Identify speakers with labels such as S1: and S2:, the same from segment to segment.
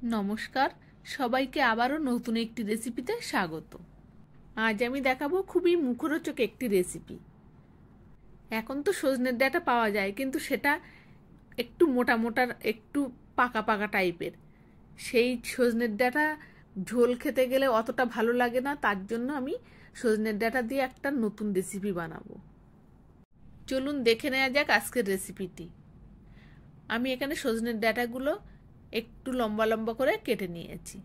S1: নমস্কার, সবাইকে আবারও নতুন একটি রেসিপিতে স্বাগত। আজ আমি দেখাবো খুবই মুখরোচক একটি রেসিপি। এখন তো সজনের ডাঁটা পাওয়া যায়, কিন্তু সেটা একটু মোটা মোটা, একটু পাকা পাকা টাইপের। সেই সজনের ডাঁটা ঝোল খেতে গেলে অতটা ভালো লাগে না, তার জন্য আমি সজনের ডাঁটা দিয়ে একটা নতুন রেসিপি বানাবো। চলুন দেখে নেওয়া যাক আজকের রেসিপিটি। আমি এখানে সজনের ডাঁটাগুলো একটু লম্বা লম্বা করে কেটে নিয়েছি।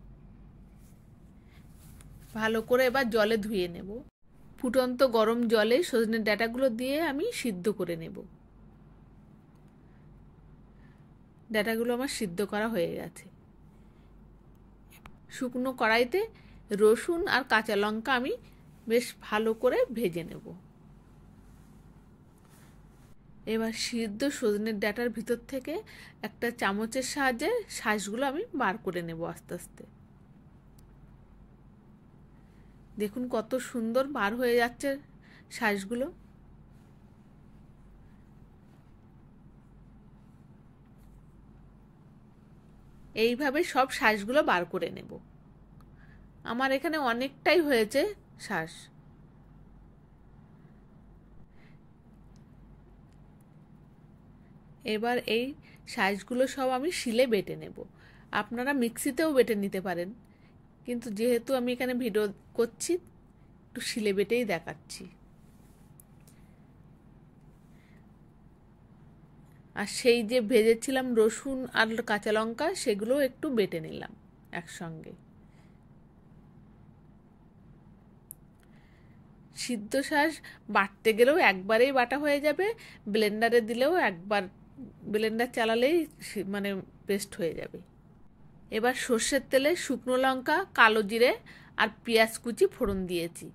S1: ভালো করে এবার জলে ধুয়ে নেব। ফুটন্ত গরম জলে সজনের ডাঁটাগুলো দিয়ে আমি সিদ্ধ করে নেব। ডাঁটাগুলো আমার সিদ্ধ করা হয়ে গেছে। শুকনো কড়াইতে রসুন আর কাঁচা লঙ্কা আমি বেশ ভালো করে ভেজে নেব। এবার সিদ্ধ সজনের ডাঁটার ভিতর থেকে একটা চামচের সাহায্যে শাঁসগুলো আমি বার করে নেব আস্তে আস্তে। দেখুন কত সুন্দর বার হয়ে যাচ্ছে শাঁসগুলো। এইভাবে সব শাঁসগুলো বার করে নেব। আমার এখানে অনেকটাই হয়েছে শাঁস। এবার এই শাঁসগুলো সব আমি শিলে বেটে নেব। আপনারা মিক্সিতেও বেটে নিতে পারেন, কিন্তু যেহেতু আমি এখানে ভিডিও করছি, একটু শিলে বেটেই দেখাচ্ছি। আর সেই যে ভেজেছিলাম রসুন আর কাঁচা লঙ্কা, সেগুলো একটু বেটে নিলাম একসঙ্গে। সিদ্ধ শাঁস বাটতে গেলেও একবারেই বাটা হয়ে যাবে, ব্লেন্ডারে দিলেও একবার ব্লেন্ডার চালালেই মানে পেস্ট হয়ে যাবে। এবার সর্ষের তেলে শুকনো লঙ্কা, কালো জিরে আর পেঁয়াজ কুচি ফোড়ন দিয়েছি।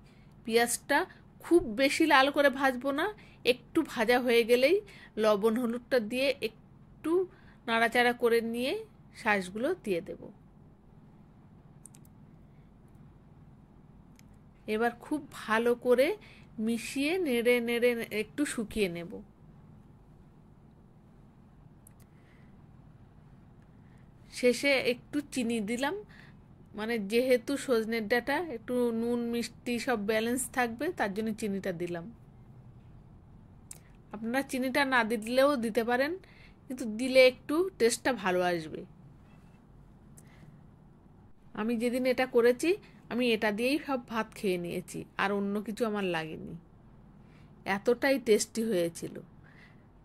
S1: পেঁয়াজটা খুব বেশি লাল করে ভাজবো না, একটু ভাজা হয়ে গেলেই লবণ হলুদটা দিয়ে একটু নাড়াচাড়া করে নিয়ে শাঁসগুলো দিয়ে দেব। এবার খুব ভালো করে মিশিয়ে নেড়ে নেড়ে একটু শুকিয়ে নেব। শেষে একটু চিনি দিলাম, মানে যেহেতু সজনের ডাঁটা একটু নুন মিষ্টি সব ব্যালেন্স থাকবে, তার জন্য চিনিটা দিলাম। আপনারা চিনিটা না দিলেও দিতে পারেন, কিন্তু দিলে একটু টেস্টটা ভালো আসবে। আমি যেদিন এটা করেছি, আমি এটা দিয়েই সব ভাত খেয়ে নিয়েছি, আর অন্য কিছু আমার লাগেনি। এতটাই টেস্টি হয়েছিল।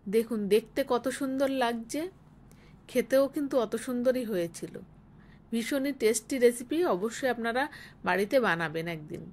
S1: দেখুন দেখতে কত সুন্দর লাগছে, খেতেও কিন্তু অত সুন্দরই হয়েছিল। ভীষণই টেস্টি রেসিপি, অবশ্যই আপনারা বাড়িতে বানাবেন একদিন।